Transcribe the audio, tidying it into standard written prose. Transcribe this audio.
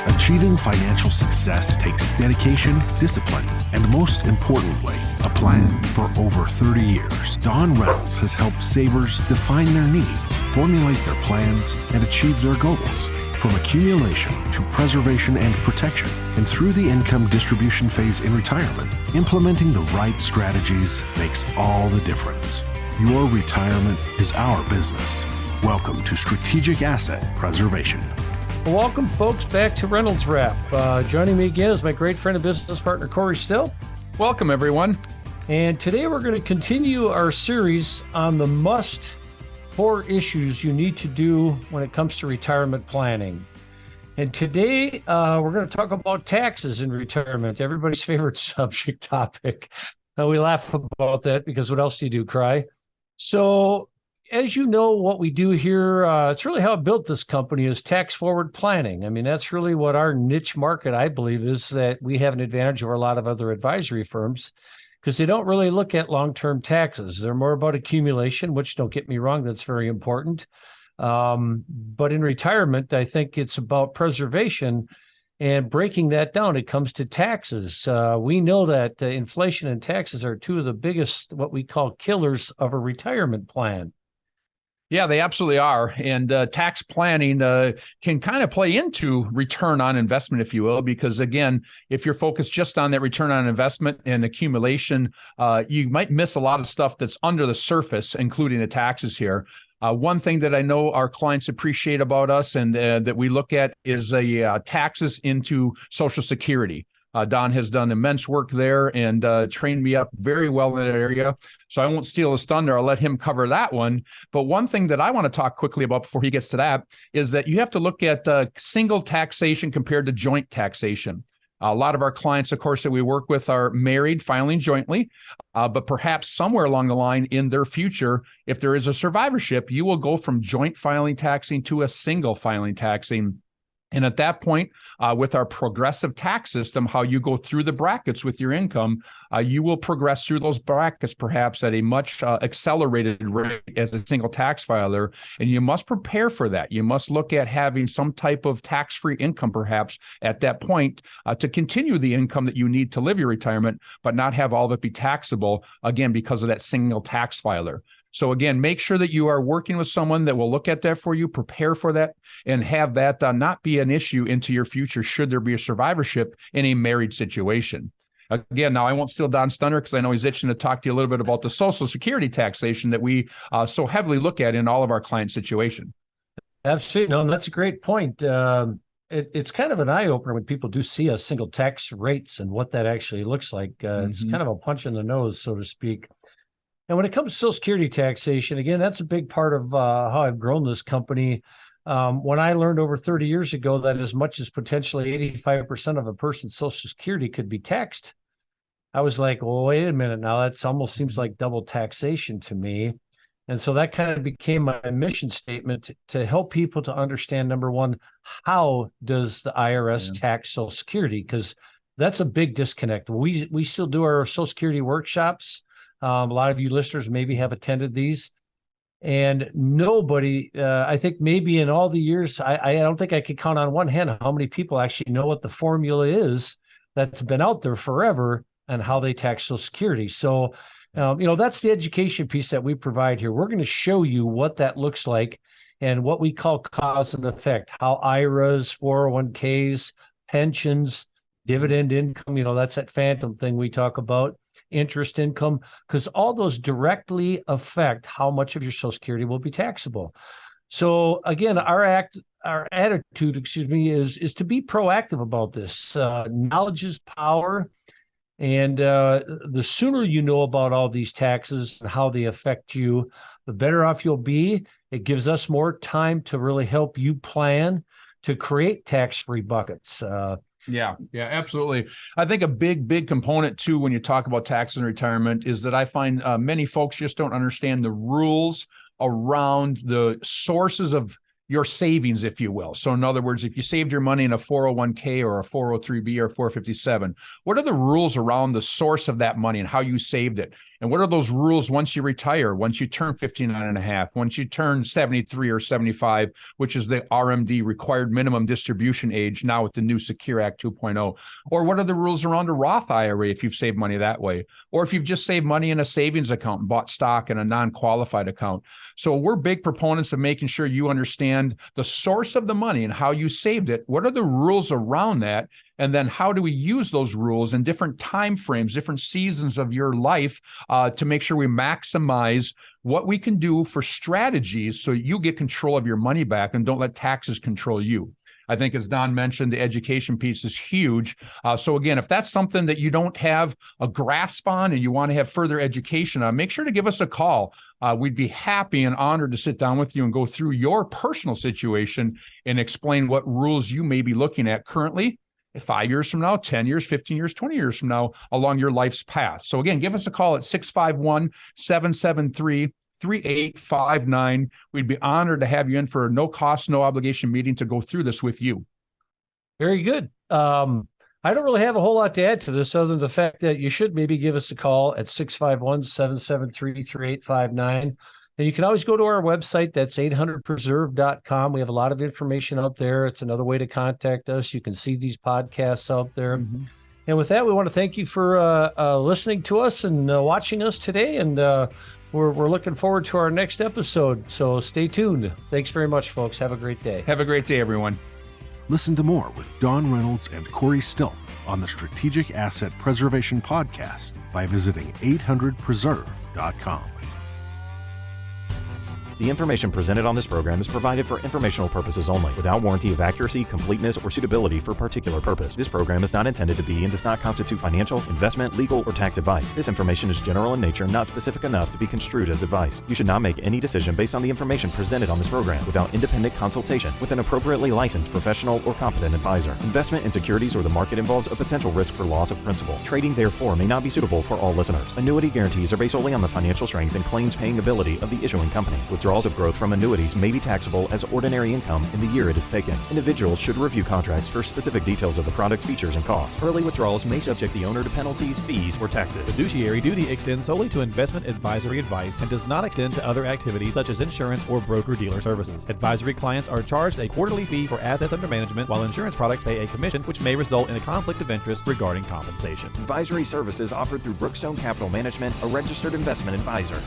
Achieving financial success takes dedication, discipline, and most importantly, a plan. For over 30 years, Don Reynolds has helped savers define their needs, formulate their plans, and achieve their goals. From accumulation to preservation and protection, and through the income distribution phase in retirement, implementing the right strategies makes all the difference. Your retirement is our business. Welcome to Strategic Asset Preservation. Welcome, folks, back to Reynolds Wrap. Joining me again is my great friend and business partner, Corey Still. Welcome, everyone. And today we're going to continue our series on the four issues you need to do when it comes to retirement planning. And today we're going to talk about taxes in retirement, everybody's favorite subject topic. We laugh about that because what else do you do, cry? So as you know, what we do here, it's really how I built this company, is tax forward planning. I mean, that's really what our niche market, I believe, is, that we have an advantage over a lot of other advisory firms because they don't really look at long-term taxes. They're more about accumulation, which, don't get me wrong, that's very important. But in retirement, I think it's about preservation and breaking that down. It comes to taxes. We know that inflation and taxes are two of the biggest, what we call killers of a retirement plan. Yeah, they absolutely are. And tax planning can kind of play into return on investment, if you will, because again, if you're focused just on that return on investment and accumulation, you might miss a lot of stuff that's under the surface, including the taxes here. One thing that I know our clients appreciate about us and that we look at is taxes into Social Security. Don has done immense work there and trained me up very well in that area. So I won't steal his thunder. I'll let him cover that one. But one thing that I want to talk quickly about before he gets to that is that you have to look at single taxation compared to joint taxation. A lot of our clients, of course, that we work with are married, filing jointly, but perhaps somewhere along the line in their future, if there is a survivorship, you will go from joint filing taxing to a single filing taxing. And at that point, with our progressive tax system, how you go through the brackets with your income, you will progress through those brackets perhaps at a much accelerated rate as a single tax filer. And you must prepare for that. You must look at having some type of tax-free income perhaps at that point to continue the income that you need to live your retirement, but not have all of it be taxable, again, because of that single tax filer. So again, make sure that you are working with someone that will look at that for you, prepare for that, and have that not be an issue into your future should there be a survivorship in a married situation. Again, now I won't steal Don's thunder because I know he's itching to talk to you a little bit about the Social Security taxation that we so heavily look at in all of our client situation. Absolutely. No, that's a great point. It's kind of an eye-opener when people do see a single tax rates and what that actually looks like. It's kind of a punch in the nose, so to speak. And when it comes to Social Security taxation, again, that's a big part of how I've grown this company. When I learned over 30 years ago that as much as potentially 85% of a person's Social Security could be taxed, I was like, well, wait a minute now, that almost seems like double taxation to me. And so that kind of became my mission statement to help people to understand, number one, how does the IRS tax Social Security? Because that's a big disconnect. We still do our Social Security workshops. A lot of you listeners maybe have attended these, and nobody, I think maybe in all the years, I don't think I could count on one hand how many people actually know what the formula is that's been out there forever and how they tax Social Security. So, that's the education piece that we provide here. We're going to show you what that looks like and what we call cause and effect, how IRAs, 401ks, pensions, dividend income, that's that phantom thing we talk about. Interest income, because all those directly affect how much of your Social Security will be taxable. So again, our attitude, is to be proactive about this. Knowledge is power, and the sooner you know about all these taxes and how they affect you, the better off you'll be. It gives us more time to really help you plan to create tax-free buckets. Yeah, absolutely. I think a big component too, when you talk about taxes and retirement, is that I find many folks just don't understand the rules around the sources of your savings, if you will. So in other words, if you saved your money in a 401k or a 403b or 457, what are the rules around the source of that money and how you saved it? And what are those rules once you retire, once you turn 59 and a half, once you turn 73 or 75, which is the RMD, required minimum distribution age, now with the new Secure Act 2.0? Or what are the rules around a Roth IRA if you've saved money that way? Or if you've just saved money in a savings account and bought stock in a non-qualified account? So we're big proponents of making sure you understand the source of the money and how you saved it. What are the rules around that? And then how do we use those rules in different time frames, different seasons of your life to make sure we maximize what we can do for strategies so you get control of your money back and don't let taxes control you. I think, as Don mentioned, the education piece is huge. So again, if that's something that you don't have a grasp on and you want to have further education on, make sure to give us a call. We'd be happy and honored to sit down with you and go through your personal situation and explain what rules you may be looking at currently, 5 years from now, 10 years, 15 years, 20 years from now, along your life's path. So again, give us a call at 651-773-3859. We'd be honored to have you in for a no cost, no obligation meeting to go through this with you. Very good. I don't really have a whole lot to add to this other than the fact that you should maybe give us a call at 651-773-3859. And you can always go to our website. That's 800preserve.com. We have a lot of information out there. It's another way to contact us. You can see these podcasts out there. Mm-hmm. And with that, we want to thank you for listening to us and watching us today. And we're looking forward to our next episode. So stay tuned. Thanks very much, folks. Have a great day. Have a great day, everyone. Listen to more with Don Reynolds and Corey Stilp on the Strategic Asset Preservation Podcast by visiting 800preserve.com. The information presented on this program is provided for informational purposes only, without warranty of accuracy, completeness, or suitability for a particular purpose. This program is not intended to be and does not constitute financial, investment, legal, or tax advice. This information is general in nature, not specific enough to be construed as advice. You should not make any decision based on the information presented on this program without independent consultation with an appropriately licensed professional or competent advisor. Investment in securities or the market involves a potential risk for loss of principal. Trading, therefore, may not be suitable for all listeners. Annuity guarantees are based solely on the financial strength and claims-paying ability of the issuing company. Withdrawals of growth from annuities may be taxable as ordinary income in the year it is taken. Individuals should review contracts for specific details of the product's features and costs. Early withdrawals may subject the owner to penalties, fees, or taxes. Fiduciary duty extends solely to investment advisory advice and does not extend to other activities such as insurance or broker-dealer services. Advisory clients are charged a quarterly fee for assets under management, while insurance products pay a commission, which may result in a conflict of interest regarding compensation. Advisory services offered through Brookstone Capital Management, a registered investment advisor.